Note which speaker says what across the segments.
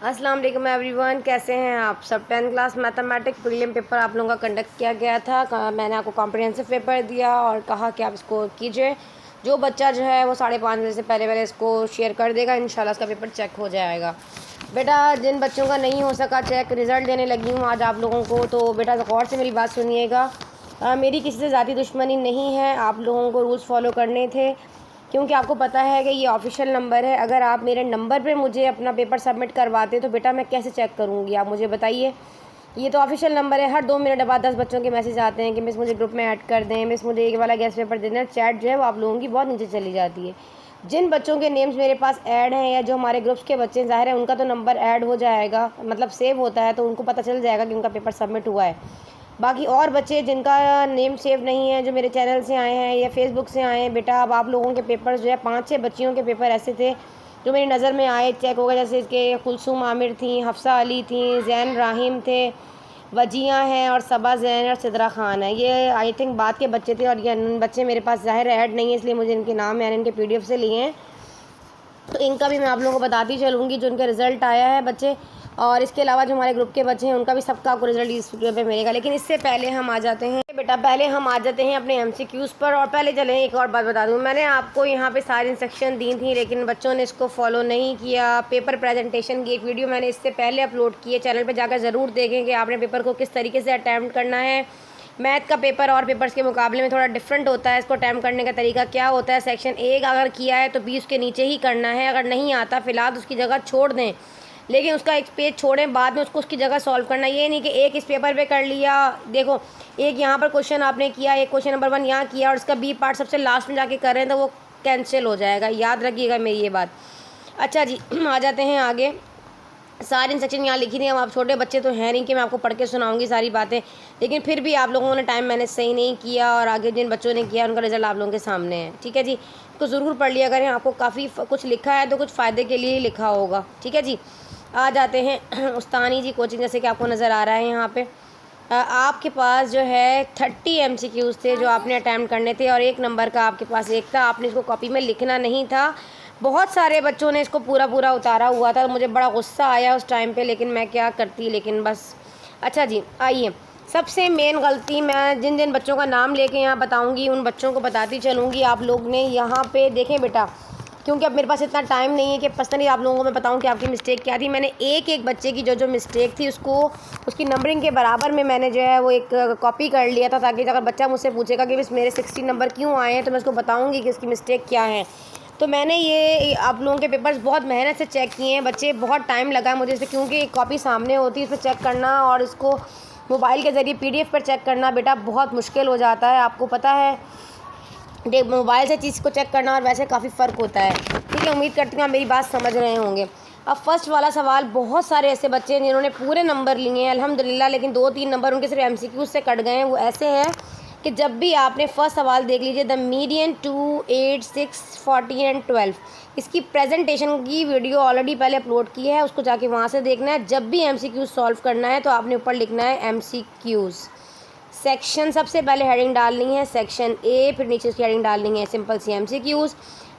Speaker 1: अस्सलाम वालेकुम एवरीवन, कैसे हैं आप सब। 10th class mathematics prelim paper आप लोगों का कंडक्ट किया गया था। मैंने आपको कॉम्प्रिहेंसिव पेपर दिया और कहा कि आप इसको कीजिए। जो बच्चा जो है वो 5:30 बजे से पहले इसको शेयर कर देगा, इंशाल्लाह इसका पेपर चेक हो जाएगा। बेटा, जिन बच्चों का नहीं हो सका चेक, रिज़ल्ट देने लगी हूँ आज आप लोगों को, तो बेटा गौर से मेरी बात सुनिएगा। मेरी किसी से ज़ाती दुश्मनी नहीं है, आप लोगों को रूल्स फॉलो करने थे, क्योंकि आपको पता है कि ये ऑफिशियल नंबर है। अगर आप मेरे नंबर पे मुझे अपना पेपर सबमिट करवाते तो बेटा मैं कैसे चेक करूँगी, आप मुझे बताइए। ये तो ऑफिशियल नंबर है, हर 2 मिनट बाद 10 बच्चों के मैसेज आते हैं कि मिस मुझे ग्रुप में ऐड कर दें, मिस मुझे एक वाला गेस्ट पेपर दे दें। चैट जो है वो आप लोगों की बहुत नीचे चली जाती है। जिन बच्चों के नेम्स मेरे पास ऐड हैं या जो हमारे ग्रुप्स के बच्चे, ज़ाहिर है उनका तो नंबर ऐड हो जाएगा, मतलब सेव होता है, तो उनको पता चल जाएगा कि उनका पेपर सबमिट हुआ है। बाकी और बच्चे जिनका नेम सेव नहीं है, जो मेरे चैनल से आए हैं या फेसबुक से आए हैं, बेटा अब आप लोगों के पेपर्स जो है 5-6 बच्चियों के पेपर ऐसे थे जो मेरी नज़र में आए, चेक हो गए। जैसे इसके कुलसूम आमिर थी, हफ्सा अली थी, जैन राहिम थे, वजिया हैं और सबा जैन और सिद्रा खान है। ये आई थिंक बाद के बच्चे थे और ये बच्चे मेरे पास ज़ाहिर ऐड नहीं है, इसलिए मुझे इनके नाम मैंने इनके PDF से लिए हैं, तो इनका भी मैं आप लोगों को बताती चलूँगी जो इनका रिज़ल्ट आया है बच्चे। और इसके अलावा जो हमारे ग्रुप के बच्चे हैं उनका भी सबका आपको रिजल्ट इस वीडियो पे मिलेगा। लेकिन इससे पहले हम आ जाते हैं बेटा, अपने MCQs पर। और पहले चलें एक और बात बता दूं, मैंने आपको यहाँ पे सारी इंस्ट्रक्शन दी थी लेकिन बच्चों ने इसको फॉलो नहीं किया। पेपर प्रेजेंटेशन की एक वीडियो मैंने इससे पहले अपलोड की है, चैनल पर जाकर ज़रूर देखें कि आपने पेपर को किस तरीके से अटैम्प्ट करना है। मैथ का पेपर और पेपर्स के मुकाबले में थोड़ा डिफरेंट होता है, इसको अटैम्प्ट करने का तरीका क्या होता है। सेक्शन 1 अगर किया है तो 20 के नीचे ही करना है, अगर नहीं आता फ़िलहाल उसकी जगह छोड़ दें, लेकिन उसका एक पेज छोड़ें, बाद में उसको उसकी जगह सॉल्व करना। ये नहीं कि एक इस पेपर पे कर लिया, देखो एक यहाँ पर क्वेश्चन आपने किया, एक क्वेश्चन नंबर 1 यहाँ किया और उसका B पार्ट सबसे लास्ट में जाके कर रहे हैं, तो वो कैंसिल हो जाएगा, याद रखिएगा मेरी ये बात। अच्छा जी, आ जाते हैं आगे। सारी इंस्ट्रक्शन यहाँ लिखी थी, हम आप छोटे बच्चे तो हैं नहीं कि मैं आपको पढ़ के सुनाऊंगी सारी बातें, लेकिन फिर भी आप लोगों ने टाइम मैनेज सही नहीं किया और आगे जिन बच्चों ने किया उनका रिजल्ट आप लोगों के सामने है। ठीक है जी, तो ज़रूर पढ़ लिया करें, आपको काफ़ी कुछ लिखा है तो कुछ फ़ायदे के लिए ही लिखा होगा। ठीक है जी, आ जाते हैं उस्तानी जी कोचिंग, जैसे कि आपको नज़र आ रहा है यहाँ पे। आपके पास जो है 30 MCQs थे जो आपने अटैम्प्ट करने थे और 1 नंबर का आपके पास एक था, आपने इसको कॉपी में लिखना नहीं था। बहुत सारे बच्चों ने इसको पूरा उतारा हुआ था, मुझे बड़ा गुस्सा आया उस टाइम पे, लेकिन मैं क्या करती, लेकिन बस। अच्छा जी, आइए, सबसे मेन गलती मैं जिन जिन बच्चों का नाम लेके यहाँ बताऊँगी उन बच्चों को बताती चलूँगी। आप लोग ने यहाँ पे देखें बेटा, क्योंकि अब मेरे पास इतना टाइम नहीं है कि पर्सनली आप लोगों को मैं बताऊं कि आपकी मिस्टेक क्या थी। मैंने एक बच्चे की जो मिस्टेक थी उसको उसकी नंबरिंग के बराबर में मैंने जो है वो एक कॉपी कर लिया था, ताकि अगर बच्चा मुझसे पूछेगा कि बस मेरे 60 नंबर क्यों आए हैं तो मैं उसको बताऊंगी कि उसकी मिस्टेक क्या है। तो मैंने ये आप लोगों के पेपर्स बहुत मेहनत से चेक किए हैं बच्चे, बहुत टाइम लगा मुझे इसे, क्योंकि कॉपी सामने होती है, इस पर चेक करना और इसको मोबाइल के ज़रिए PDF पर चेक करना बेटा बहुत मुश्किल हो जाता है, आपको पता है। मोबाइल से चीज़ को चेक करना और वैसे काफ़ी फ़र्क होता है। ठीक है, उम्मीद करती हूँ आप मेरी बात समझ रहे होंगे। अब फर्स्ट वाला सवाल, बहुत सारे ऐसे बच्चे हैं जिन्होंने पूरे नंबर लिए हैं अल्हम्दुलिल्लाह, लेकिन 2-3 नंबर उनके सिर्फ MCQ से कट गए हैं। वो ऐसे हैं कि जब भी आपने फर्स्ट सवाल देख लीजिए, द मीडियन 2, 8, 6, 40 एंड 12, इसकी प्रेजेंटेशन की वीडियो ऑलरेडी पहले अपलोड की है, उसको जाके वहाँ से देखना है। जब भी MCQ सॉल्व करना है तो आपने ऊपर लिखना है MCQs। सेक्शन सबसे पहले हेडिंग डालनी है सेक्शन A, फिर नीचे उसकी हेडिंग डालनी है सिंपल सी MCQs।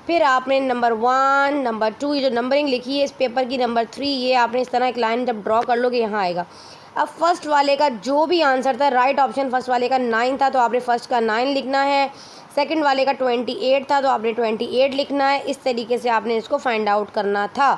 Speaker 1: फिर आपने नंबर 1, नंबर 2, ये जो नंबरिंग लिखी है इस पेपर की, नंबर 3, ये आपने इस तरह एक लाइन जब ड्रॉ कर लोगे यहाँ आएगा। अब फर्स्ट वाले का जो भी आंसर था, राइट ऑप्शन फर्स्ट वाले का 9 था तो आपने फर्स्ट का 9 लिखना है। सेकंड वाले का 28 था तो आपने 28 लिखना है। इस तरीके से आपने इसको फाइंड आउट करना था।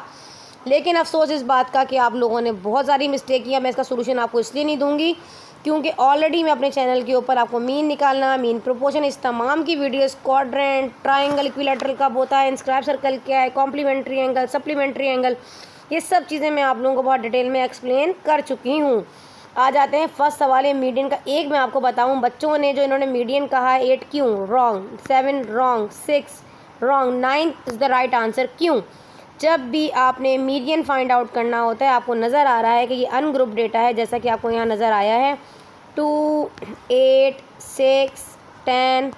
Speaker 1: लेकिन अफसोस इस बात का कि आप लोगों ने बहुत सारी मिस्टेक किया। मैं इसका सोल्यूशन आपको इसलिए नहीं दूंगी क्योंकि ऑलरेडी मैं अपने चैनल के ऊपर आपको मीन निकालना, मीन प्रोपोर्शन, इस तमाम की वीडियोस, क्वाड्रेंट, ट्रायंगल, इक्विलैटरल कब होता है, इंस्क्राइब सर्कल क्या है, कॉम्प्लीमेंट्री एंगल, सप्लीमेंट्री एंगल, ये सब चीज़ें मैं आप लोगों को बहुत डिटेल में एक्सप्लेन कर चुकी हूँ। आ जाते हैं फर्स्ट सवाल है मीडियन का। एक मैं आपको बताऊँ, बच्चों ने जो इन्होंने मीडियन कहा है 8 क्यों wrong, 7 wrong, 6 wrong, 9 is the right answer. क्यों? जब भी आपने मीडियन फाइंड आउट करना होता है, आपको नज़र आ रहा है कि ये अनग्रुप डेटा है, जैसा कि आपको यहाँ नज़र आया है 2, 8, 6, 10,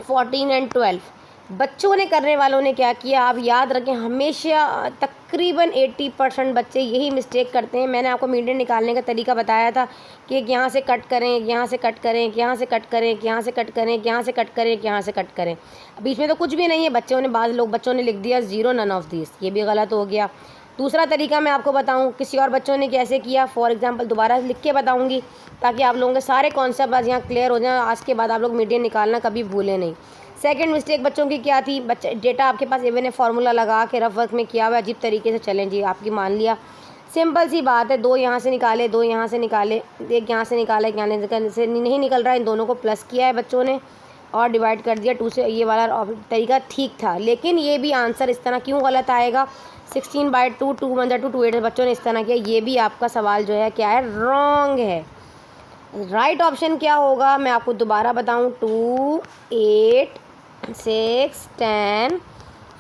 Speaker 1: 14 एंड 12। बच्चों ने, करने वालों ने क्या किया, आप याद रखें, हमेशा तकरीबन 80% बच्चे यही मिस्टेक करते हैं। मैंने आपको मीडियन निकालने का तरीका बताया था कि यहाँ से कट करें, यहाँ से कट करें, यहाँ से कट करें, यहाँ से कट करें, यहाँ से कट करें, यहाँ से कट करें। बीच में तो कुछ भी नहीं है। बच्चों ने लिख दिया 0 नन ऑफ दिस, ये भी गलत हो गया। दूसरा तरीका मैं आपको बताऊं किसी और बच्चों ने कैसे किया, फॉर एग्जांपल दोबारा लिख के बताऊंगी ताकि आप लोगों के सारे कॉन्सेप्ट आज यहाँ क्लियर हो जाएं। आज के बाद आप लोग मीडियन निकालना कभी भूलें नहीं। सेकंड मिस्टेक बच्चों की क्या थी, बच्चे डेटा आपके पास इवन फार्मूला लगा के रफ वर्क में किया हुआ अजीब तरीके से चलें जी, आपकी मान लिया। सिंपल सी बात है, 2 यहाँ से निकाले, 2 यहाँ से निकाले, एक यहाँ से निकाले, एक यहाँ से नहीं निकल रहा है, इन दोनों को प्लस किया है बच्चों ने और डिवाइड कर दिया 2 से। ये वाला तरीका ठीक था, लेकिन ये भी आंसर इस तरह क्यों गलत आएगा, 16/2, 2 1 2 2 8 बच्चों ने इस तरह किया, ये भी आपका सवाल जो है क्या है, रॉन्ग है। राइट ऑप्शन क्या होगा मैं आपको दोबारा बताऊं, 2 8 6 10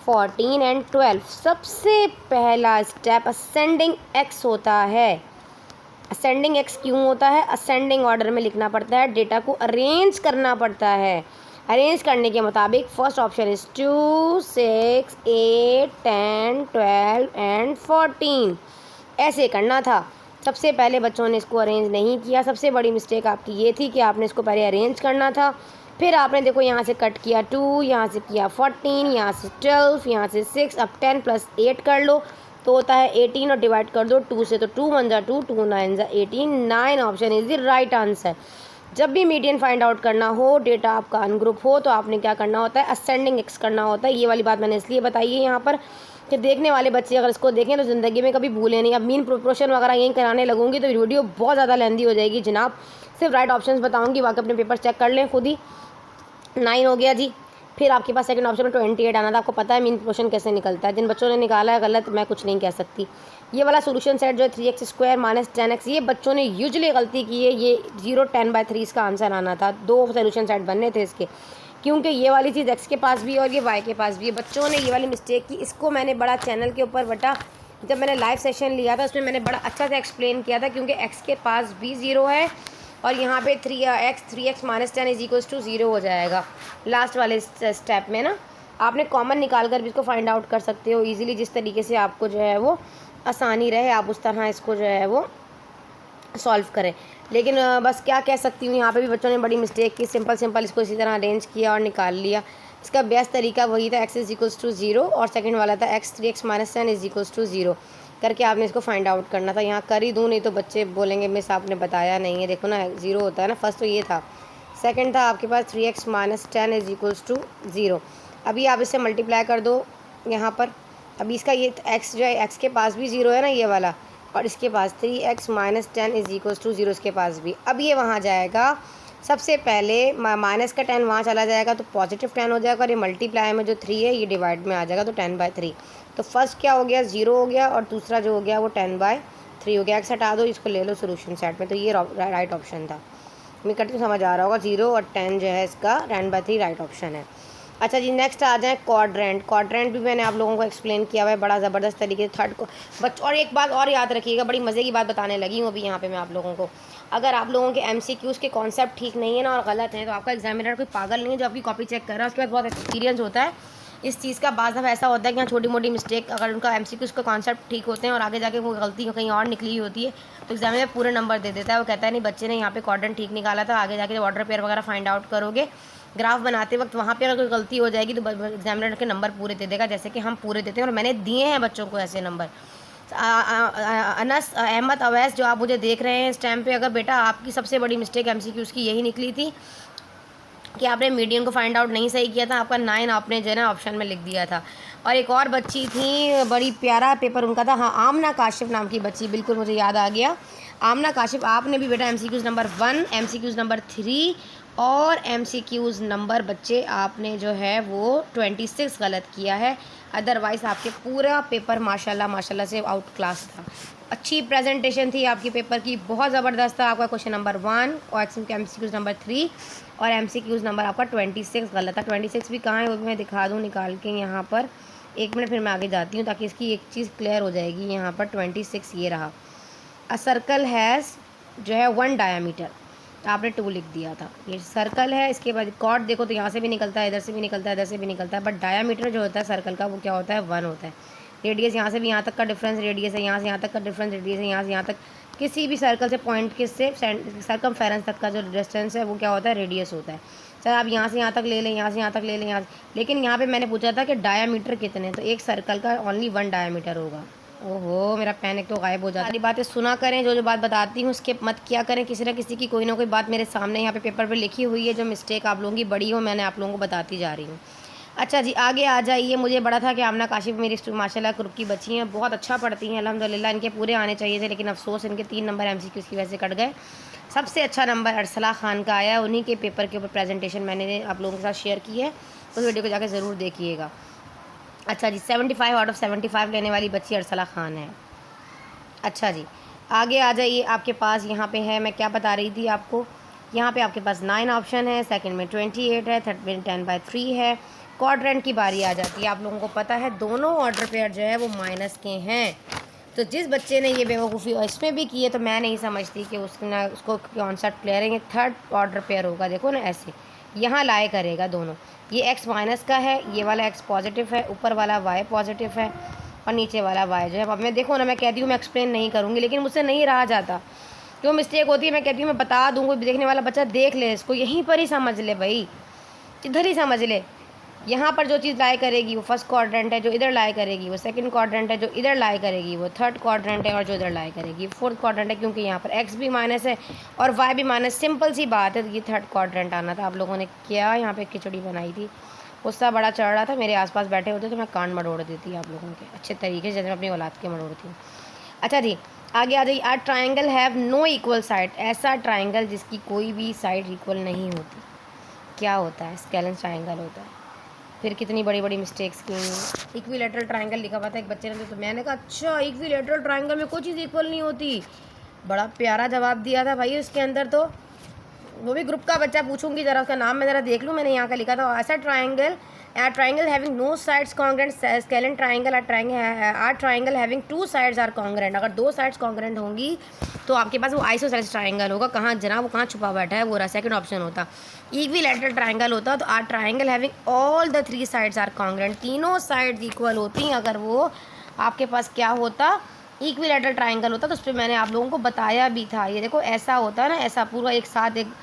Speaker 1: 14 एंड 12। सबसे पहला स्टेप असेंडिंग एक्स होता है। असेंडिंग एक्स क्यों होता है, असेंडिंग ऑर्डर में लिखना पड़ता है, डेटा को अरेंज करना पड़ता है। अरेंज करने के मुताबिक फर्स्ट ऑप्शन इज 2 6 8 10 12 एंड 14, ऐसे करना था। सबसे पहले बच्चों ने इसको अरेंज नहीं किया। सबसे बड़ी मिस्टेक आपकी ये थी कि आपने इसको पहले अरेंज करना था, फिर आपने देखो यहाँ से कट किया 2, यहाँ से किया 14, यहाँ से 12, यहाँ से 6, अब 10 + 8 कर लो तो होता है 18 और डिवाइड कर दो 2 से, तो 2 1 = 2, 2 9 = 18, 9 option is the right answer. जब भी मीडियन फाइंड आउट करना हो, डेटा आपका अनग्रुप हो, तो आपने क्या करना होता है, असेंडिंग एक्स करना होता है। ये वाली बात मैंने इसलिए बताई है यहाँ पर कि देखने वाले बच्चे अगर इसको देखें तो ज़िंदगी में कभी भूलें नहीं। अब मीन प्रोपोर्शन वगैरह यहीं कराने लगूंगी तो वीडियो बहुत ज़्यादा लेंदी हो जाएगी जनाब। सिर्फ राइट ऑप्शंस बताऊंगी, बाकी अपने पेपर चेक कर लें खुद ही। 9 हो गया जी। फिर आपके पास सेकंड ऑप्शन में 28 आना था। आपको पता है मीन प्रोपोर्शन कैसे निकलता है, जिन बच्चों ने निकाला है गलत मैं कुछ नहीं कह सकती। ये वाला सोल्यूशन सेट जो है 3x² - 10x, ये बच्चों ने यूजुअली गलती की है। ये 0 10/3 इसका आंसर आना था। 2 सोल्यूशन सेट बनने थे इसके, क्योंकि ये वाली चीज़ x के पास भी है और ये y के पास भी है। बच्चों ने ये वाली मिस्टेक की। इसको मैंने बड़ा चैनल के ऊपर बटा जब मैंने लाइव सेशन लिया था उसमें मैंने बड़ा अच्छा से एक्सप्लेन किया था, क्योंकि x के पास भी 0 है और यहाँ पे 3x - 10 = 0 हो जाएगा लास्ट वाले स्टेप में ना। आपने कॉमन निकाल कर भी इसको फाइंड आउट कर सकते हो ईजिली, जिस तरीके से आपको जो है वो आसानी रहे आप उस तरह इसको जो है वो सॉल्व करें। लेकिन बस क्या कह सकती हूँ, यहाँ पे भी बच्चों ने बड़ी मिस्टेक की। सिंपल इसको इसी तरह अरेंज किया और निकाल लिया। इसका बेस्ट तरीका वही था, x = 0 और सेकंड वाला था 3x - 10 = 0 करके आपने इसको फाइंड आउट करना था। यहाँ कर ही दूँ, नहीं तो बच्चे बोलेंगे मिस आपने बताया नहीं है। देखो ना 0 होता है ना, फर्स्ट तो ये था। सेकंड था आपके पास 3x - 10 = 0। अभी आप इससे मल्टीप्लाई कर दो यहाँ पर। अभी इसका ये x जो है, x के पास भी 0 है ना ये वाला, और इसके पास 3x - 10 = 0 इसके पास भी। अब ये वहाँ जाएगा, सबसे पहले माइनस का 10 वहाँ चला जाएगा तो पॉजिटिव 10 हो जाएगा, और ये मल्टीप्लाई में जो 3 है ये डिवाइड में आ जाएगा तो 10/3। तो फर्स्ट क्या हो गया, 0 हो गया, और दूसरा जो हो गया वो 10/3 हो गया। x हटा दो, इसको ले लो सोल्यूशन सेट में। तो ये राइट ऑप्शन था। मैं करती समझ आ रहा होगा, 0 और 10 जो है इसका 10/3 राइट ऑप्शन है। अच्छा जी, नेक्स्ट आ जाए क्वाड्रेंट। क्वाड्रेंट भी मैंने आप लोगों को एक्सप्लेन किया हुआ है बड़ा ज़बरदस्त तरीके से। थर्ड को बच्चों, और एक बात और याद रखिएगा, बड़ी मज़े की बात बताने लगी हूँ अभी यहाँ पे मैं आप लोगों को। अगर आप लोगों के MCQs के कॉन्सेप्ट ठीक नहीं है ना और गलत हैं, तो आपका एग्जामिनर कोई पागल नहीं है जो आपकी कॉपी चेक कर रहा है, उसके बाद बहुत एक्सपीरियंस होता है इस चीज़ का। बाज़ दफ़ा ऐसा होता है कि यहाँ छोटी मोटी मिस्टेक, अगर उनका MCQs का कॉन्सेप्ट ठीक होते हैं और आगे जाके कोई गलती कहीं और निकली होती है तो एग्जामिनर पूरे नंबर दे देता है। वो कहता है नहीं बच्चे ने यहाँ पे क्वाड्रेंट ठीक निकाला था, आगे जाके जब ऑर्डर पेयर वगैरह फाइंड आउट करोगे ग्राफ बनाते वक्त वहाँ पे अगर कोई गलती हो जाएगी तो एग्जामिनर के नंबर पूरे दे देगा, जैसे कि हम पूरे देते हैं और मैंने दिए हैं बच्चों को ऐसे नंबर। अनस अहमद अवैस जो आप मुझे देख रहे हैं इस टाइम पे, अगर बेटा आपकी सबसे बड़ी मिस्टेक MCQs की यही निकली थी कि आपने मीडियन को फाइंड आउट नहीं सही किया था, आपका 9 आपने जो है ना ऑप्शन में लिख दिया था। और एक और बच्ची थी, बड़ी प्यारा पेपर उनका था, हाँ आमना काशिफ नाम की बच्ची, बिल्कुल मुझे याद आ गया, आमना काशिफ। आपने भी बेटा MCQs नंबर 1, MCQs नंबर 3 और MCQs नंबर बच्चे आपने जो है वो 26 गलत किया है। अदरवाइज़ आपके पूरा पेपर माशाल्लाह से आउट क्लास था। अच्छी प्रेजेंटेशन थी आपकी पेपर की, बहुत ज़बरदस्त था। आपका क्वेश्चन नंबर 1 और MCQs नंबर 3 और MCQs नंबर आपका 26 गलत था। 26 भी कहाँ है वो भी मैं दिखा दूँ निकाल के यहाँ पर, 1 मिनट फिर मैं आगे जाती हूँ ताकि इसकी एक चीज़ क्लियर हो जाएगी। यहाँ पर 26 ये रहा। अ सर्कल हैज़ जो है 1 डायामीटर, आपने 2 लिख दिया था। ये सर्कल है, इसके बाद कॉर्ड देखो तो यहाँ से भी निकलता है, इधर से भी निकलता है, इधर से भी निकलता है, बट डायामीटर जो होता है सर्कल का वो क्या होता है, 1 होता है। रेडियस यहाँ से भी यहाँ तक का डिफरेंस रेडियस है, यहाँ से यहाँ तक का डिफरेंस रेडियस है, यहाँ से यहाँ तक किसी भी सर्कल से पॉइंट के से सर्कमफेरेंस तक का जो डिस्टेंस है वो क्या होता है, रेडियस होता है। सर आप यहाँ से यहाँ तक ले लें, यहाँ से यहाँ तक ले लें, यहाँ, लेकिन यहाँ पे मैंने पूछा था कि डायामीटर कितने, तो एक सर्कल का ओनली 1 डायामीटर होगा, ओहो, मेरा पेन एक तो गायब हो जाता है। सारी बातें सुना करें, जो जो बात बताती हूँ उसके मत किया करें। किसी ना किसी की कोई ना कोई बात मेरे सामने यहाँ पे पेपर पे लिखी हुई है, जो मिस्टेक आप लोगों की बड़ी हो मैंने आप लोगों को बताती जा रही हूँ। अच्छा जी, आगे आ जाइए। मुझे बड़ा था कि आमना काशिफ मेरी माशाल्लाह ग्रुप की बच्ची हैं, बहुत अच्छा पढ़ती हैं अल्हम्दुलिल्लाह। इनके पूरे आने चाहिए थे, लेकिन अफसोस इनके 3 नंबर MCQ की वजह से कट गए। सबसे अच्छा नंबर अरसला खान का आया, उन्हीं के पेपर के ऊपर प्रेजेंटेशन मैंने आप लोगों के साथ शेयर की है, उस वीडियो को जाकर ज़रूर देखिएगा। अच्छा जी, 75 आउट ऑफ 75 लेने वाली बच्ची अरसला खान है। अच्छा जी, आगे आ जाइए। आपके पास यहाँ पे है, मैं क्या बता रही थी आपको, यहाँ पे आपके पास 9 ऑप्शन है, सेकंड में 28 है, थर्ड में 10/3 है। क्वाड्रेंट की बारी आ जाती है। आप लोगों को पता है दोनों ऑर्डर पेयर जो है वो माइनस के हैं। तो जिस बच्चे ने ये बेवकूफ़ी इसमें भी की है, तो मैं नहीं समझती कि उसको कॉन्सेप्ट क्लियर है। थर्ड ऑर्डर पेयर होगा, देखो ना ऐसे यहाँ लाए करेगा दोनों। ये x माइनस का है, ये वाला x पॉजिटिव है, ऊपर वाला y पॉजिटिव है और नीचे वाला y जो है। अब मैं देखो ना, मैं कहती हूँ मैं एक्सप्लेन नहीं करूँगी, लेकिन मुझसे नहीं रहा जाता, जो मिस्टेक होती है मैं कहती हूँ मैं बता दूँ, कोई देखने वाला बच्चा देख ले इसको, यहीं पर ही समझ ले भाई, इधर ही समझ ले। यहाँ पर जो चीज़ लाए करेगी वो फर्स्ट क्वाड्रेंट है, जो इधर लाए करेगी वो सेकंड क्वाड्रेंट है, जो इधर लाए करेगी वो थर्ड क्वाड्रेंट है, और जो इधर लाए करेगी फोर्थ क्वाड्रेंट है, क्योंकि यहाँ पर x भी माइनस है और y भी माइनस। सिंपल सी बात है, तो ये थर्ड क्वाड्रेंट आना था। आप लोगों ने क्या यहाँ पे खिचड़ी बनाई थी, गुस्सा बड़ा चढ़ रहा था, मेरे आसपास बैठे होते तो मैं कान मरोड़ देती आप लोगों के अच्छे तरीके से, जैसे मैं अपनी औलाद के मरोड़ती हूँ। अच्छा जी, आगे आ जाइए। A triangle have no equal side, ऐसा ट्राइंगल जिसकी कोई भी साइड इक्वल नहीं होती, क्या होता है? स्केलेन ट्राइंगल होता है। फिर कितनी बड़ी बड़ी मिस्टेक्स की। इक्विलेटरल ट्राइंगल लिखा हुआ था एक बच्चे ने, तो मैंने कहा अच्छा इक्विलेटरल ट्राइंगल में कोई चीज़ इक्वल नहीं होती। बड़ा प्यारा जवाब दिया था भाई उसके अंदर, तो वो भी ग्रुप का बच्चा, पूछूंगी ज़रा उसका नाम मैं ज़रा देख लूँ। मैंने यहाँ का लिखा था ऐसा triangle, triangle having no sides congruent, scalene triangle, triangle having 2 sides are congruent. अगर 2 साइड्स कॉन्ग्रेंट होंगी तो आपके पास वो आइसोसेलेस ट्राइंगल होगा। कहाँ जनाब, वो कहाँ छुपा बैठा है, वो रहा सेकंड ऑप्शन होता। इक्विलैटरल ट्राइंगल होता तो triangle having all the 3 sides are congruent, तीनों साइड्स इक्वल होती। अगर वो आपके पास क्या होता, इक्विलैटरल ट्राइंगल होता। तो उस पर मैंने आप लोगों को बताया भी था। ये देखो ऐसा होता है ना, ऐसा पूरा एक साथ, एक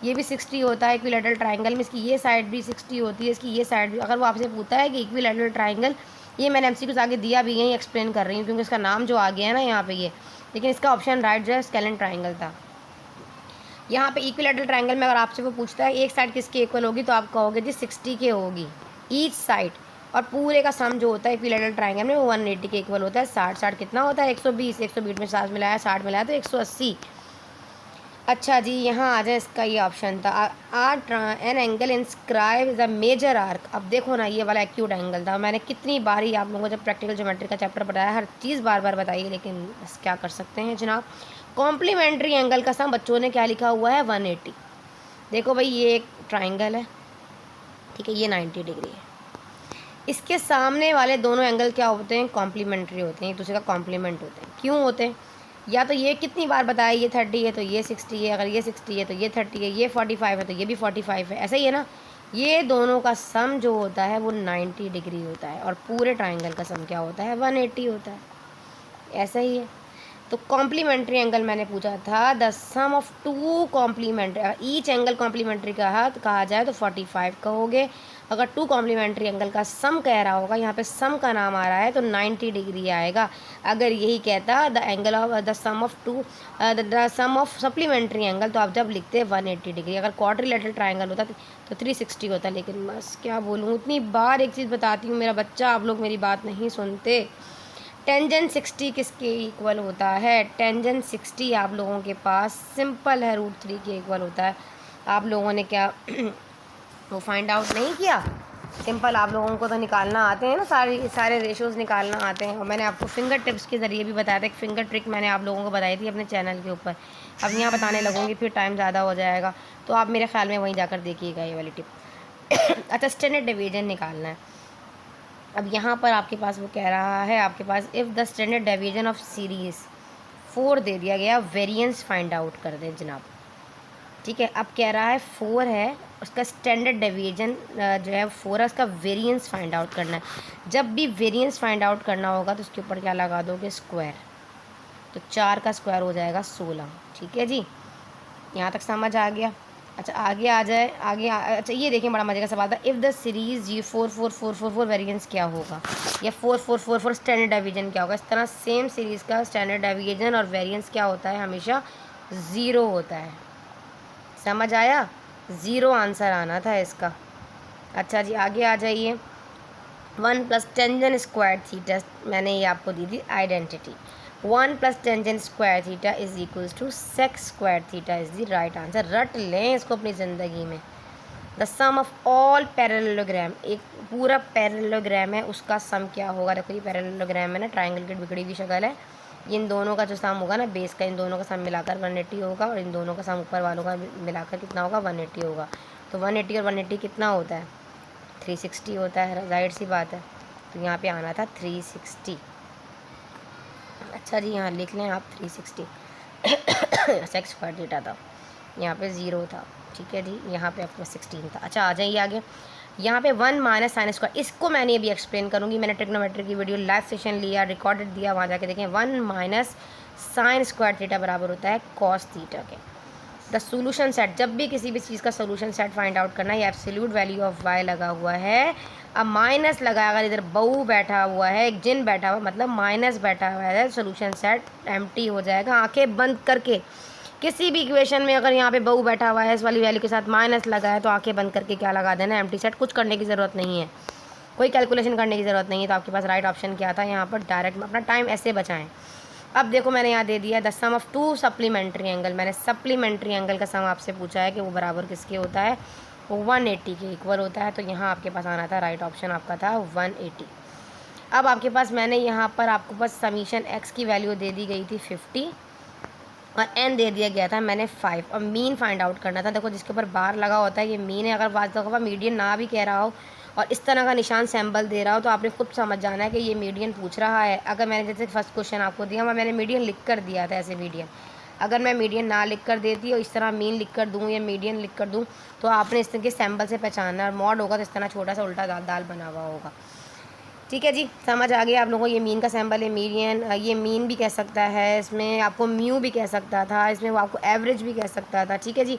Speaker 1: ये भी 60 होता है इक्विलैटरल ट्राइंगल में, इसकी ये साइड भी 60 होती है, इसकी ये साइड भी। अगर वो आपसे पूछता है कि इक्विलैटरल ट्राइंगल, ये मैंने MCQ आगे दिया भी, यही एक्सप्लेन कर रही हूँ क्योंकि इसका नाम जो आ गया है ना यहाँ पे ये, लेकिन इसका ऑप्शन राइट जो है स्केलेन ट्राइंगल था। यहाँ पे इक्विलैटरल ट्राइंगल में अगर आपसे वो पूछता है एक साइड किसके इक्वल होगी, तो आप कहोगे जी 60 के होगी ईच साइड, और पूरे का सम जो होता है इक्विलैटरल ट्राइंगल में वो 180 के इक्वल होता है। 60 कितना होता है, 120, 120 में 60 मिलाया, 60 मिलाया तो 180। अच्छा जी, यहाँ आ जाए, इसका ये ऑप्शन था an angle inscribe is a major arc. अब देखो ना, ये वाला एक्यूट एंगल था। मैंने कितनी बार ही आप लोगों को जब प्रैक्टिकल ज्योमेट्री का चैप्टर बताया, हर चीज़ बार बार बताइए, लेकिन बस क्या कर सकते हैं जनाब। कॉम्प्लीमेंट्री एंगल का सम बच्चों ने क्या लिखा हुआ है, 180। देखो भाई, ये एक ट्राइंगल है, ठीक है, ये 90 डिग्री है। इसके सामने वाले दोनों एंगल क्या होते हैं, कॉम्प्लीमेंट्री होते हैं, एक दूसरे का कॉम्प्लीमेंट होते हैं। क्यों होते हैं? या तो ये कितनी बार बताया, ये 30 है तो ये 60 है, अगर ये 60 है तो ये 30 है, ये 45 है तो ये भी 45 है, ऐसा ही है ना। ये दोनों का सम जो होता है वो 90 डिग्री होता है, और पूरे ट्राइंगल का सम क्या होता है, 180 होता है। ऐसा ही है। तो कॉम्प्लीमेंट्री एंगल मैंने पूछा था, the sum of 2 complementary, each angle complementary कहा जाए तो 45 कहोगे। अगर 2 कॉम्प्लीमेंट्री एंगल का सम कह रहा होगा, यहाँ पे सम का नाम आ रहा है, तो 90 डिग्री आएगा। अगर यही कहता the angle of the sum of 2 the sum of supplementary angle, तो आप जब लिखते 180 डिग्री। अगर क्वाड्रिलेटरल ट्राइंगल होता तो 360 होता। लेकिन बस क्या बोलूँ, इतनी बार एक चीज़ बताती हूँ मेरा बच्चा, आप लोग मेरी बात नहीं सुनते। टेंजेंट 60 किसके इक्वल होता है? टेंजेंट 60 आप लोगों के पास सिंपल है, √3 के इक्वल होता है। आप लोगों ने क्या वो फाइंड आउट नहीं किया? सिंपल आप लोगों को तो निकालना आते हैं ना, सारे रेशोज़ निकालना आते हैं। और मैंने आपको फिंगर टिप्स के ज़रिए भी बताया था, एक फिंगर ट्रिक मैंने आप लोगों को बताई थी अपने चैनल के ऊपर। अब यहाँ बताने लगूंगी फिर टाइम ज़्यादा हो जाएगा, तो आप मेरे ख्याल में वहीं जाकर देखिएगा ये वाली टिप। अच्छा, स्टैंडर्ड डिवीजन निकालना है। अब यहाँ पर आपके पास वो कह रहा है, आपके पास if the standard division of series 4 दे दिया गया, वेरिएंस फाइंड आउट कर दें जनाब। ठीक है, अब कह रहा है 4 है, उसका स्टैंडर्ड डिवीजन जो है 4 है, उसका वेरिएंस फाइंड आउट करना है। जब भी वेरिएंस फाइंड आउट करना होगा तो उसके ऊपर क्या लगा दोगे, स्क्वायर। तो 4 का स्क्वायर हो जाएगा 16। ठीक है जी, यहाँ तक समझ आ गया। अच्छा आगे आ जाए, अच्छा ये देखें बड़ा मजे का सवाल था। इफ़ द सीरीज़ जी 4 4 4 4 4 वेरिएंस क्या होगा, या 4 4 4 4 स्टैंडर्ड डेविएशन क्या होगा। इस तरह सेम सीरीज़ का स्टैंडर्ड डेविएशन और वेरिएंस क्या होता है, हमेशा ज़ीरो होता है। समझ आया, ज़ीरो आंसर आना था इसका। अच्छा जी आगे आ जाइए। 1 प्लस टेंजेंट स्क्वायर थीटा, मैंने ये आपको दी थी identity. 1 plus tangent square theta is equals to sec square theta is the right answer. रट लें इसको अपनी ज़िंदगी में। The sum of all parallelogram, एक पूरा पैरेललोग्राम है उसका सम क्या होगा। देखो ये पैरेललोग्राम है ना, ट्राइंगल की बिगड़ी हुई शक्ल है। इन दोनों का जो सम होगा ना, बेस का, इन दोनों का सम मिलाकर 180 होगा, और इन दोनों का सम ऊपर वालों का मिलाकर कितना होगा, 180 होगा। तो 180 और 180 कितना होता है, 360 होता है, जाहिर सी बात है। तो यहाँ पे आना था 360। अच्छा जी यहाँ लिख लें आप 360 सेक स्क्वायर थीटा था, यहाँ पे 0 था, ठीक है जी। यहाँ पे आपको 16 था। अच्छा आ जाइए आगे। यहाँ पे 1 माइनस साइन स्क्वायर, इसको मैंने अभी एक्सप्लेन करूँगी। मैंने ट्रिग्नोमेट्री की वीडियो लाइव सेशन लिया, रिकॉर्डेड दिया, वहाँ जाके देखें। 1 माइनस साइन स्क्वायर थीटा बराबर होता है कॉस थीटा के। द सोल्यूशन सेट, जब भी किसी भी चीज़ का सोल्यूशन सेट फाइंड आउट करना है, ये एब्सोल्यूट वैल्यू ऑफ वाई लगा हुआ है। अब माइनस लगाएगा, इधर बहु बैठा हुआ है, एक जिन बैठा हुआ, मतलब माइनस बैठा हुआ है, सोल्यूशन सेट एम्प्टी हो जाएगा। आंखें बंद करके किसी भी इक्वेशन में अगर यहाँ पे बहु बैठा हुआ है, इस वाली वैल्यू के साथ माइनस लगा है, तो आंखें बंद करके क्या लगा देना, एम्प्टी सेट। कुछ करने की ज़रूरत नहीं है, कोई कैलकुलेशन करने की ज़रूरत नहीं है। तो आपके पास राइट ऑप्शन क्या था यहाँ पर, डायरेक्ट अपना टाइम ऐसे बचाएं। अब देखो मैंने यहाँ दे दिया the sum of 2 supplementary angle. मैंने सप्लीमेंट्री एंगल का सम आपसे पूछा है कि वो बराबर किसके होता है, वो 180 के इक्वल होता है। तो यहाँ आपके पास आना था, राइट ऑप्शन आपका था 180। अब आपके पास मैंने यहाँ पर आपको पास समीशन एक्स की वैल्यू दे दी गई थी 50, और एन दे दिया गया था मैंने 5, और मीन फाइंड आउट करना था। देखो जिसके ऊपर बार लगा होता है ये मीन है। अगर बात दफ़ा मीडियन ना भी कह रहा हो और इस तरह का निशान सैम्बल दे रहा हो, तो आपने खुद समझ जाना है कि ये मीडियन पूछ रहा है। अगर मैंने जैसे फर्स्ट क्वेश्चन आपको दिया, मैंने मीडियन लिख कर दिया था, ऐसे मीडियन। अगर मैं मीडियन ना लिख कर देती और इस तरह मीन लिख कर दूँ या मीडियन लिख कर दूँ, तो आपने इस तरह के सैम्बल से पहचानना। और मॉड होगा तो इस तरह छोटा सा उल्टा दाल बना हुआ होगा। ठीक है जी, समझ आ गया आप लोगों को। ये मीन का सैम्बल है, मीडियन, ये मीन भी कह सकता है, इसमें आपको म्यू भी कह सकता था, इसमें वो आपको एवरेज भी कह सकता था। ठीक है जी।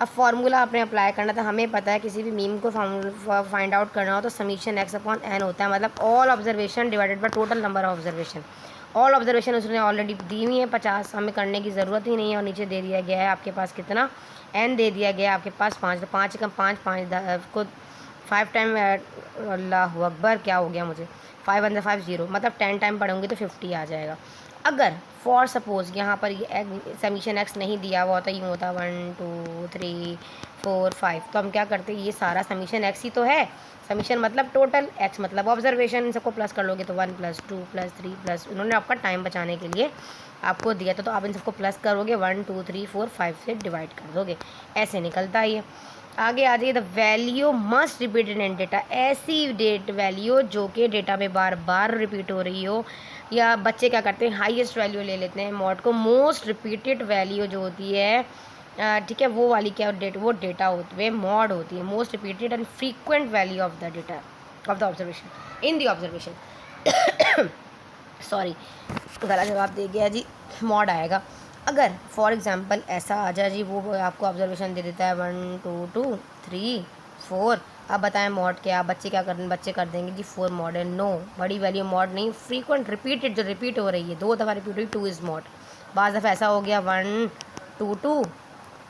Speaker 1: अब फार्मूला आपने अप्लाई करना था। हमें पता है किसी भी मीन को फाइंड आउट करना हो तो समीशन एक्स अपॉन एन होता है, मतलब all observation divided by total number of observation. All observation उसने ऑलरेडी दी हुई है 50, हमें करने की ज़रूरत ही नहीं है। और नीचे दे दिया गया है आपके पास कितना, एन दे दिया गया है आपके पास 5। तो 5 कम 5 को 5 टाइम, अल्लाह अकबर, क्या हो गया मुझे, 5 × 5 0, मतलब 10 टाइम पढ़ूंगी तो 50 आ जाएगा। अगर फॉर सपोज़ यहाँ पर ये समीशन एक्स नहीं दिया हुआ होता, यूँ होता 1 2 3 4 5, तो हम क्या करते, ये सारा समीशन एक्स ही तो है। समीशन मतलब टोटल, एक्स मतलब ऑब्जर्वेशन, इन सबको प्लस कर लोगे तो 1 + 2 + 3 प्लस, उन्होंने आपका टाइम बचाने के लिए आपको दिया था, तो आप इन सबको प्लस करोगे, 1 2 3 4 5 से डिवाइड कर दोगे, ऐसे निकलता है ये। आगे आ जाइए। The value must repeated in data, ऐसी डेट वैल्यू जो कि डेटा में बार बार रिपीट हो रही हो। या बच्चे क्या करते हैं, हाईएस्ट वैल्यू ले लेते हैं मॉड को। मोस्ट रिपीटेड वैल्यू जो होती है, ठीक है, वो वाली क्या डेट, वो डेटा होती है मॉड होती है, most repeated and frequent value of the data of the observation in the observation. Sorry, गलत जवाब दे गया जी, मॉड आएगा। अगर फॉर एग्जांपल ऐसा आ जाए जी, वो आपको ऑब्जर्वेशन दे देता है 1 2 2 3 4, अब बताएं मॉड क्या, आप बच्चे क्या कर, बच्चे कर देंगे जी 4 मॉड है। नो, बड़ी वैल्यू मॉड नहीं, फ्रीक्वेंट रिपीटेड, जो रिपीट हो रही है, 2 दफ़ा रिपीट हुई, 2 इज़ मॉड। बाज़ दफ़ा ऐसा हो गया 1 2 2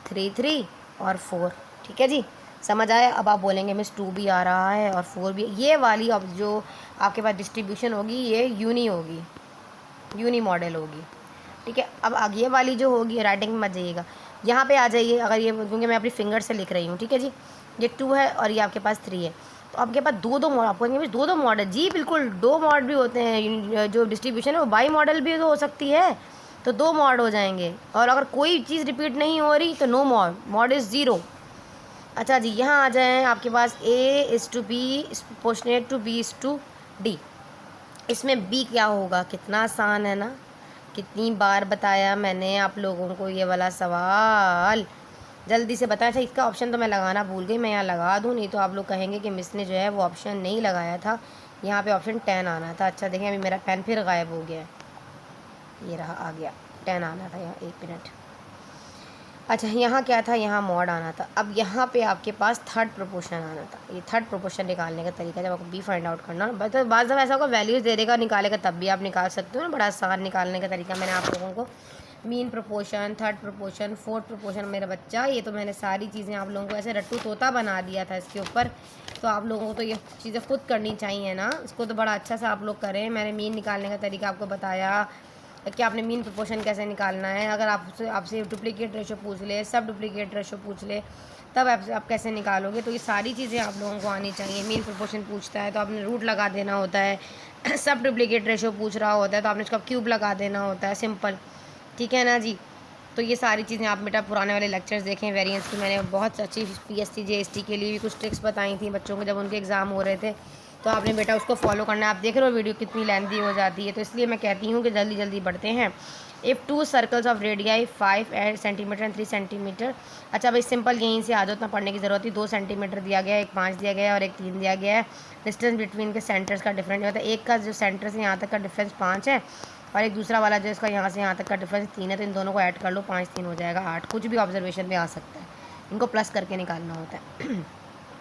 Speaker 1: 3 3 और 4। ठीक है जी, समझ आया। अब आप बोलेंगे मिस 2 भी आ रहा है और 4 भी, ये वाली अब जो आपके पास डिस्ट्रीब्यूशन होगी ये यूनी होगी, यूनी मॉडल होगी। ठीक है, अब आगे वाली जो होगी, राइटिंग में मत जाइएगा, यहाँ पे आ जाइए। अगर ये, क्योंकि मैं अपनी फिंगर से लिख रही हूँ, ठीक है जी, ये 2 है और ये आपके पास 3 है, तो आपके पास 2 मॉड, आपको दो मॉड है जी, बिल्कुल 2 मॉड भी होते हैं। जो डिस्ट्रीब्यूशन है वो बाई मॉडल भी तो हो सकती है, तो 2 मॉड हो जाएंगे। और अगर कोई चीज़ रिपीट नहीं हो रही तो नो मॉड, मॉड इज़ 0। अच्छा जी, यहाँ आ जाएँ, आपके पास A/B प्रोपोर्शनेट टू B/D। इसमें B क्या होगा, कितना आसान है ना, कितनी बार बताया मैंने आप लोगों को ये वाला सवाल, जल्दी से बताया था। इसका ऑप्शन तो मैं लगाना भूल गई, मैं यहाँ लगा दूँ, नहीं तो आप लोग कहेंगे कि मिस ने जो है वो ऑप्शन नहीं लगाया था। यहाँ पे ऑप्शन 10 आना था। अच्छा देखें, अभी मेरा पेन फिर गायब हो गया है, ये रहा, आ गया, 10 आना था यहाँ, 1 मिनट। अच्छा यहाँ क्या था, यहाँ मॉड आना था। अब यहाँ पे आपके पास थर्ड प्रोपोर्शन आना था। ये थर्ड प्रोपोर्शन निकालने का तरीका, जब आपको बी फाइंड आउट करना हो, बस बाज़ दफ़ा ऐसा होगा वैल्यूज़ दे देगा, निकालेगा, तब भी आप निकाल सकते हो ना। बड़ा आसान निकालने का तरीका मैंने आप लोगों को, mean proportion, third proportion, fourth proportion, मेरा बच्चा ये तो मैंने सारी चीज़ें आप लोगों को ऐसे रट्टू तोता बना दिया था इसके ऊपर। तो आप लोगों को तो ये चीज़ें खुद करनी चाहिए ना, इसको तो बड़ा अच्छा सा आप लोग करें। मैंने मीन निकालने का तरीका आपको बताया कि आपने मीन प्रोपोर्शन कैसे निकालना है। अगर आपसे डुप्लीकेट रेशो पूछ ले, सब डुप्लीकेट रेशो पूछ ले, तब आप कैसे निकालोगे। तो ये सारी चीज़ें आप लोगों को आनी चाहिए। मीन प्रोपोर्शन पूछता है तो आपने रूट लगा देना होता है। सब डुप्लीकेट रेशो पूछ रहा होता है तो आपने इसका क्यूब लगा देना होता है, सिंपल, ठीक है ना जी। तो ये सारी चीज़ें आप बेटा पुराने वाले लेक्चर्स देखें वेरिएंस की, मैंने बहुत अच्छी पीएसटी जेएसटी के लिए भी कुछ ट्रिक्स बताई थी बच्चों को जब उनके एग्ज़ाम हो रहे थे। तो आपने बेटा उसको फॉलो करना है। आप देख रहे हो वीडियो कितनी लेंथी हो जाती है, तो इसलिए मैं कहती हूँ कि जल्दी जल्दी बढ़ते हैं। If two circles of radii 5 centimetre and 3 centimetre. अच्छा भाई सिंपल यहीं से आ जाओ, उतना पढ़ने की ज़रूरत थी। 2 सेंटीमीटर दिया गया है, एक 5 दिया गया है और एक 3 दिया गया है। डिस्टेंस बिटवीन के सेंटर्स का डिफरेंस होता है। एक का जो सेंटर से यहाँ तक का डिफरेंस 5 है और एक दूसरा वाला जो इसका यहाँ से यहाँ तक का डिफरेंस 3 है। तो इन दोनों को ऐड कर लो, 5 3 हो जाएगा 8। कुछ भी ऑब्जर्वेशन में आ सकता है, इनको प्लस करके निकालना होता है।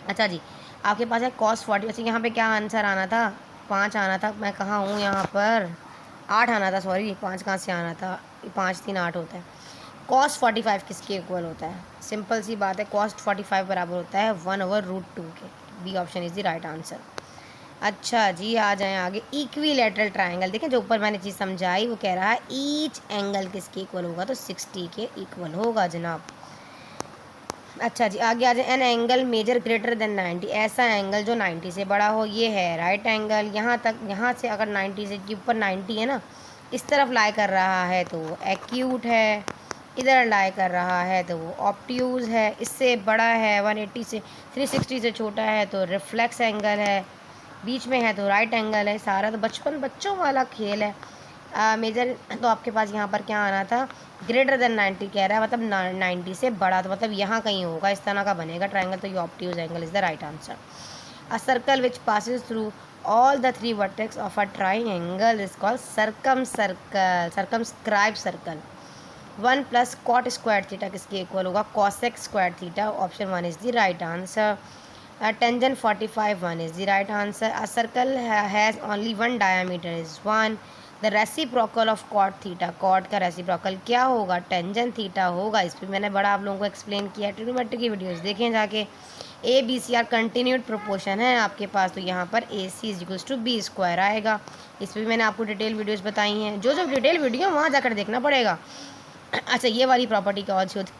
Speaker 1: अच्छा जी, आपके पास है कॉस 40। अच्छा यहाँ पे क्या आंसर आना था, 5 आना था। मैं कहाँ हूँ यहाँ पर, 8 आना था, सॉरी 5 कहाँ से आना था, 5 3 8 होता है। कॉस 45 किसके इक्वल होता है, सिंपल सी बात है, कॉस 45 बराबर होता है 1/√2 के। B option is the right answer. अच्छा जी, आ जाएं आगे। इक्विलेटरल ट्रायंगल, देखें जो ऊपर मैंने चीज़ समझाई वो कह रहा है ईच एंगल किसके इक्वल होगा, तो 60 के इक्वल होगा जनाब। अच्छा जी, आगे आ जाए। An angle measure greater than 90, ऐसा एंगल जो 90 से बड़ा हो, ये है राइट एंगल। यहाँ तक, यहाँ से अगर 90 से के ऊपर 90 है ना, इस तरफ लाई कर रहा है तो वो एक्यूट है, इधर लाई कर रहा है तो वो ऑब्ट्यूज़ है। इससे बड़ा है 180 से, 360 से छोटा है तो रिफ्लेक्स एंगल है, बीच में है तो राइट एंगल है। सारा तो बचपन बच्चों वाला खेल है। मेजर तो आपके पास यहाँ पर क्या आना था, ग्रेटर देन 90 कह रहा है, मतलब 90 से बड़ा, तो मतलब यहाँ कहीं होगा, इस तरह का बनेगा ट्रायंगल। तो ये obtuse angle is the right answer. A circle which passes through all the 3 vertex of a triangle is called circumscribe circle. 1 + cot square theta किसके इक्वल होगा, cosec square theta. Option 1 is the right answer. Tangent 45 1 is the right answer. A circle has only one diameter is 1. The reciprocal of cot theta, cot का reciprocal क्या होगा, tangent theta होगा। इस पर मैंने बड़ा आप लोगों को एक्सप्लेन किया, ट्रिग्नोमेट्री की वीडियोस देखें जाके। A B C are continued proportion है आपके पास, तो यहाँ पर A C is equals to B square आएगा। इस पर भी मैंने आपको डिटेल वीडियोस बताई हैं, जो जो डिटेल वीडियो वहाँ जाकर देखना पड़ेगा। अच्छा, ये वाली प्रॉपर्टी कौन सी होती,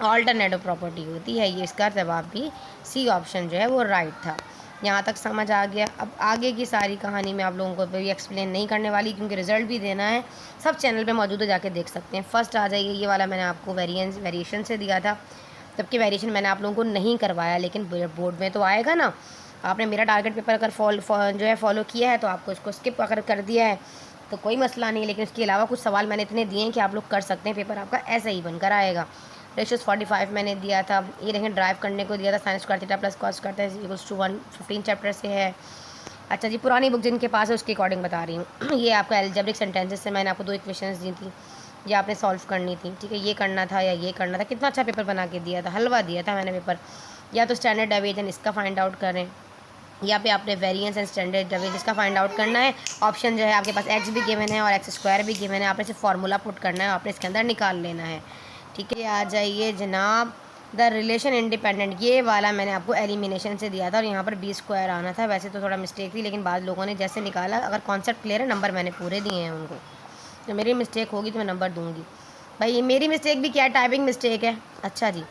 Speaker 1: ऑल्टरनेटिव प्रॉपर्टी होती है। ये इसका जवाब भी सी ऑप्शन जो है वो राइट था। यहाँ तक समझ आ गया। अब आगे की सारी कहानी मैं आप लोगों को भी एक्सप्लेन नहीं करने वाली, क्योंकि रिजल्ट भी देना है, सब चैनल पे मौजूद है, जाके देख सकते हैं। फर्स्ट आ जाइए, ये वाला मैंने आपको वेरिएशन से दिया था, जबकि वेरिएशन मैंने आप लोगों को नहीं करवाया, लेकिन बोर्ड में तो आएगा ना। आपने मेरा टारगेट पेपर अगर जो है फॉलो किया है तो आपको इसको स्किप अगर कर दिया है तो कोई मसला नहीं, लेकिन इसके अलावा कुछ सवाल मैंने इतने दिए हैं कि आप लोग कर सकते हैं, पेपर आपका ऐसा ही बनकर आएगा। रेशियोज 45 मैंने दिया था, ये देखें ड्राइव करने को दिया था, sine square theta plus cos square theta equals to 115 chapter से है। अच्छा जी, पुरानी बुक जिनके पास है उसके अकॉर्डिंग बता रही हूँ। ये आपका एल्जेब्रिक सेंटेंसेस से मैंने आपको 2 इक्वेशंस दी थी, ये आपने सॉल्व करनी थी, ठीक है। ये करना था या ये करना था, कितना अच्छा पेपर बना के दिया था, हलवा दिया था मैंने पेपर। या तो स्टैंडर्ड डेविएशन इसका फाइंड आउट करें, यहाँ पे आपने वेरिएंस एंड स्टैंडर्ड डेविएशन इसका फाइंड आउट करना है। ऑप्शन जो है आपके पास एक्स भी गिवन है और एक्स स्क्वायर भी गिवन है, आपने सिर्फ फार्मूला पुट करना है, आपने इसके अंदर निकाल लेना है, ठीक है। आ जाइए जनाब, द रिलेशन इंडिपेंडेंट, ये वाला मैंने आपको एलिमिनेशन से दिया था और यहाँ पर बी स्क्वायर आना था। वैसे तो थोड़ा मिस्टेक थी, लेकिन बाद लोगों ने जैसे निकाला, अगर कॉन्सेप्ट क्लियर है, नंबर मैंने पूरे दिए हैं उनको। तो मेरी मिस्टेक होगी तो मैं नंबर दूँगी भाई। मेरी मिस्टेक भी क्या है, टाइपिंग मिस्टेक है। अच्छा जी,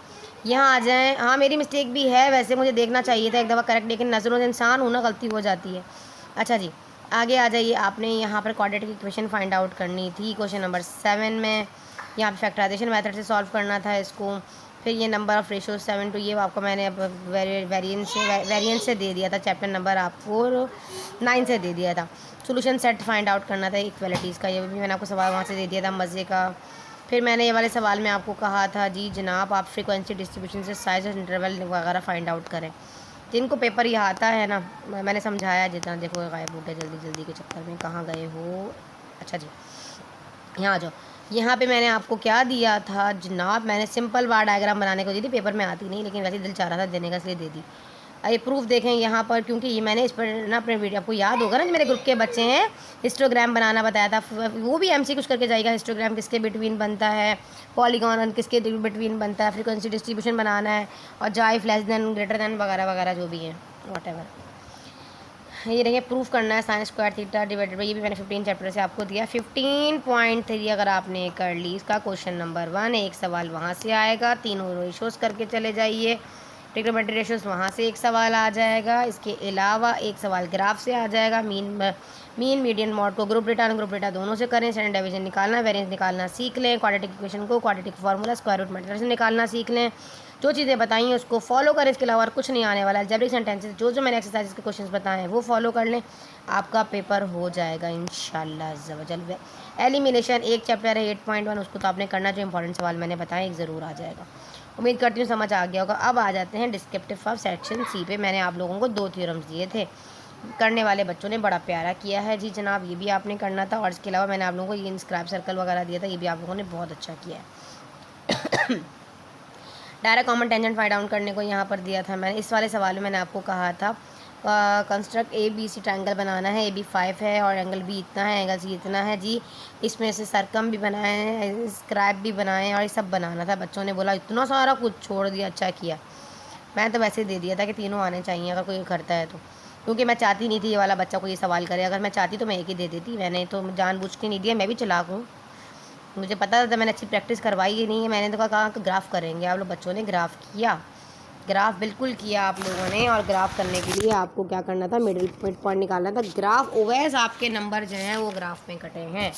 Speaker 1: यहाँ आ जाएँ। हाँ मेरी मिस्टेक भी है, वैसे मुझे देखना चाहिए था एक दफ़ा करेक्ट, लेकिन नज़रों से इंसान होना, गलती हो जाती है। अच्छा जी, आगे आ जाइए। आपने यहाँ पर क्वाड्रेटिक इक्वेशन फाइंड आउट करनी थी क्वेश्चन नंबर 7 में। यहाँ पे फैक्टराइजेशन मेथड से सॉल्व करना था इसको। फिर ये नंबर ऑफ रेशो 7 टू, ये आपको मैंने अब वेरिएंस से दे दिया था, चैप्टर नंबर आपको 9 से दे दिया था। सोल्यूशन सेट फाइंड आउट करना था इक्वलिटीज़ का, ये भी मैंने आपको सवाल वहाँ से दे दिया था, मज़े का। फिर मैंने ये वाले सवाल में आपको कहा था जी जनाब आप फ्रीक्वेंसी डिस्ट्रीब्यूशन से साइज और इंटरवल वगैरह फाइंड आउट करें। जिनको पेपर यह आता है ना, मैंने समझाया जितना, देखो गायब हो गए जल्दी जल्दी के चक्कर में, कहाँ गए हो। अच्छा जी, यहाँ आ जाओ। यहाँ पे मैंने आपको क्या दिया था जनाब, मैंने सिंपल बार डायग्राम बनाने को दी थी, पेपर में आती नहीं लेकिन वैसे दिल चाह रहा था देने का इसलिए दे दी। ये प्रूफ देखें यहाँ पर, क्योंकि ये मैंने इस पर ना अपने वीडियो, आपको याद होगा ना, मेरे ग्रुप के बच्चे हैं हिस्टोग्राम बनाना बताया था, वो भी एमसी कुछ करके जाएगा, हिस्टोग्राम किसके बिटवीन बनता है, पॉलीगॉन किसके बिटवीन बनता है, फ्रीक्वेंसी डिस्ट्रीब्यूशन बनाना है, और जाइफ लेस देन ग्रेटर देन वगैरह वगैरह जो भी है व्हाटएवर। ये देखिए प्रूफ करना है sign square theta divided by, ये भी मैंने 15 चैप्टर से आपको दिया। 15.3 अगर आपने कर ली, इसका क्वेश्चन नंबर 1 एक सवाल वहाँ से आएगा, तीनों रेशोज़ करके चले जाइए, ट्रिग्नोमेट्री रेशोज़ वहाँ से एक सवाल आ जाएगा, इसके अलावा एक सवाल ग्राफ से आ जाएगा, मीन मीडियन मॉड को ग्रुप डेटा ग्रुप डेटा दोनों से करें, स्टैंडर्ड डिवीजन निकालना, वेरिएंस निकालना सीख लें, क्वाड्रेटिक इक्वेशन को quadratic formula square root method से निकालना सीख लें, जो चीज़ें बताई हैं उसको फॉलो करें, इसके अलावा और कुछ नहीं आने वाला है। अलजेब्रिक सेंटेंसेस जो मैंने एक्सरसाइज के क्वेश्चंस बताए हैं वो फॉलो कर लें, आपका पेपर हो जाएगा इंशाल्लाह अज़्ज़ा वजल। एलिमिनेशन एक चैप्टर है 8.1, उसको तो आपने करना, जो इंपॉर्टेंट सवाल मैंने बताया एक ज़रूर आ जाएगा। उम्मीद करती हूँ समझ आ गया होगा। अब आ जाते हैं डिस्क्रिप्टिव ऑफ सेक्शन सी पे। मैंने आप लोगों को 2 थ्योरम्स दिए थे, करने वाले बच्चों ने बड़ा प्यारा किया है जी जनाब, ये भी आपने करना था, और इसके अलावा मैंने आप लोगों को ये इंस्क्राइब सर्कल वगैरह दिया था, ये भी आप लोगों ने बहुत अच्छा किया है। Direct common tangent find out करने को यहाँ पर दिया था मैंने। इस वाले सवाल में मैंने आपको कहा था construct A B C triangle बनाना है, ए बी 5 है और एंगल बी इतना है, एंगल सी इतना है जी, इसमें से सर्कम भी बनाए हैं, स्क्रैप भी बनाए और ये सब बनाना था। बच्चों ने बोला इतना सारा कुछ छोड़ दिया, अच्छा किया। मैं तो वैसे दे दिया था कि तीनों आने चाहिए अगर कोई करता है तो, क्योंकि मैं चाहती नहीं थी ये वाला बच्चा को ये सवाल करे, अगर मैं चाहती तो मैं एक ही दे देती, मैंने तो जानबूझ के नहीं दिया, मैं भी चालाक हूँ, मुझे पता था, मैंने अच्छी प्रैक्टिस करवाई ही नहीं है। मैंने तो कहा कि ग्राफ करेंगे, आप लोग बच्चों ने ग्राफ किया, ग्राफ बिल्कुल किया आप लोगों ने। और ग्राफ करने के लिए आपको क्या करना था, मिड पॉइंट निकालना था। ग्राफ ओवैस आपके नंबर जो हैं वो ग्राफ में कटे हैं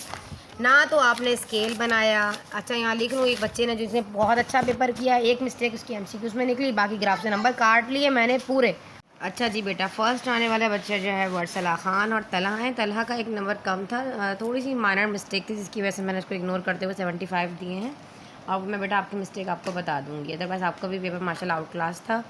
Speaker 1: ना, तो आपने स्केल बनाया। अच्छा यहाँ लिख लूँ, एक बच्चे ने जिसने बहुत अच्छा पेपर किया, एक मिस्टेक उसकी एमसीक्यूज में निकली, बाकी ग्राफ से नंबर काट लिए मैंने पूरे। अच्छा जी बेटा, फर्स्ट आने वाला बच्चा जो है वो अरसला खान और तलहा है। तलहा का एक नंबर कम था, थोड़ी सी माइनर मिस्टेक थी जिसकी वजह से मैंने उसको इग्नोर करते हुए 75 दिए हैं। और मैं बेटा आपकी मिस्टेक आपको बता दूंगी, अदरवाइज़ आपका भी पेपर माशाल्लाह आउट क्लास था।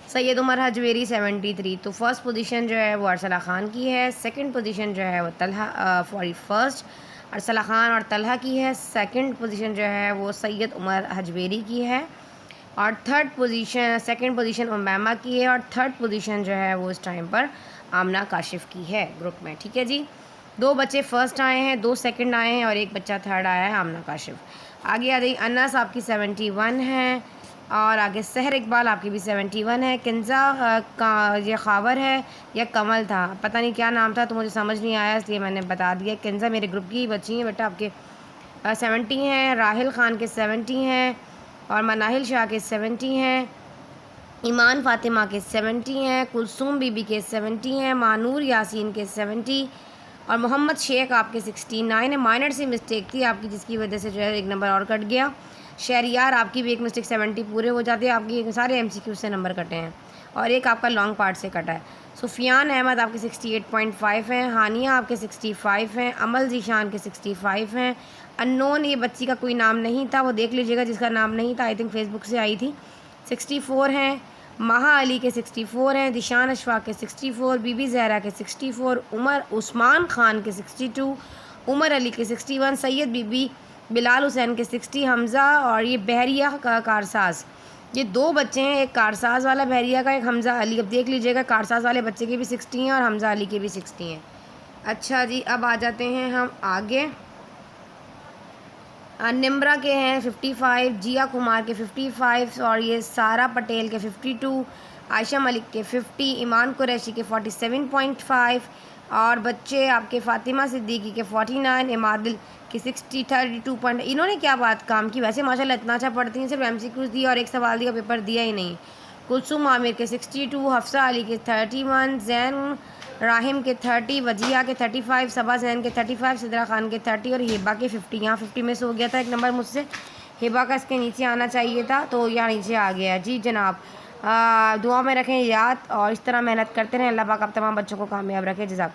Speaker 1: सैयद उमर हजवेरी 73, तो फर्स्ट पोजीशन जो है वो अरसला खान की है, सेकंड पोजीशन जो है वो तलहा फर्स्ट अरसला खान और तलहा की है, सेकंड पोजीशन जो है वो सैयद उमर हजवेरी की है, और third position second position Umama की है, और थर्ड पोजीशन जो है वो इस टाइम पर आमना काशिफ की है ग्रुप में। ठीक है जी, 2 बच्चे फर्स्ट आए हैं, 2 सेकंड आए हैं और 1 बच्चा थर्ड आया है, आमना काशिफ। आगे आ गई अनस आपकी 71 है, और आगे सहर इकबाल आपकी भी 71 है। किंजा का ये खावर है या कमल था, पता नहीं क्या नाम था, तो मुझे समझ नहीं आया इसलिए मैंने बता दिया। किंजा मेरे ग्रुप की बच्ची हैं बेटा, आपके 70 हैं, राहिल ख़ान के 70 हैं, और मनाहिल शाह के 70 हैं, ईमान फ़ातिमा के 70 हैं, कुलसूम बीबी के 70 हैं, मानूर यासीन के 70, और मोहम्मद शेख आपके 69 है। माइनर सी मिस्टेक थी आपकी जिसकी वजह से जो है 1 नंबर और कट गया। शहरियार आपकी भी एक मिस्टेक, 70 पूरे हो जाते हैं, आपकी सारे MCQ से नंबर कटे हैं, और एक आपका लॉन्ग पार्ट से कटा है। सुफियान अहमद आपके 68.5 हैं, हानिया आपके 65 हैं, अमल जीशान के 65 हैं। अननोन ये बच्ची का कोई नाम नहीं था, वो देख लीजिएगा जिसका नाम नहीं था, आई थिंक फेसबुक से आई थी, 64 हैं। महा अली के 64 हैं, दिशान अशफाक के 64, बीबी जहरा के 64, उमर उस्मान ख़ान के 62, उमर अली के 61, सैयद बीबी बिलाल हुसैन के 60, हमज़ा और ये बहरिया का कारसाज, ये 2 बच्चे हैं, एक कारसाज वाला बहरिया का, एक हमज़ा अली। अब देख लीजिएगा कारसाज वाले बच्चे के भी 60 हैं और हमज़ा अली के भी 60 हैं। अच्छा जी, अब आ जाते हैं हम आगे। निम्रा के हैं 55, जिया कुमार के 55, और ये सारा पटेल के 52, आयशा मलिक के 50, ईमान कुरैशी के 47.5, और बच्चे आपके फ़ातिमा सिद्दीकी के 49, इमादिल के 32 इन्होंने क्या बात काम की, वैसे माशाल्लाह इतना अच्छा पढ़ती हैं, सिर्फ MCQs दिया और एक सवाल दिया, पेपर दिया ही नहीं। कुलसूम आमिर के 62, हफ्सा अली के 31, जैन राहिम के 30, वजिया के 35, सबा जैन के 35, सिद्रा खान के 30 और हिबा के 50। यहाँ 50 में से हो गया था 1 नंबर मुझसे, हिबा का इसके नीचे आना चाहिए था, तो यहाँ नीचे आ गया जी जनाब। दुआ में रखें याद और इस तरह मेहनत करते रहें। अल्लाह पाक आप तमाम बच्चों को कामयाब रखें। जज़ाक।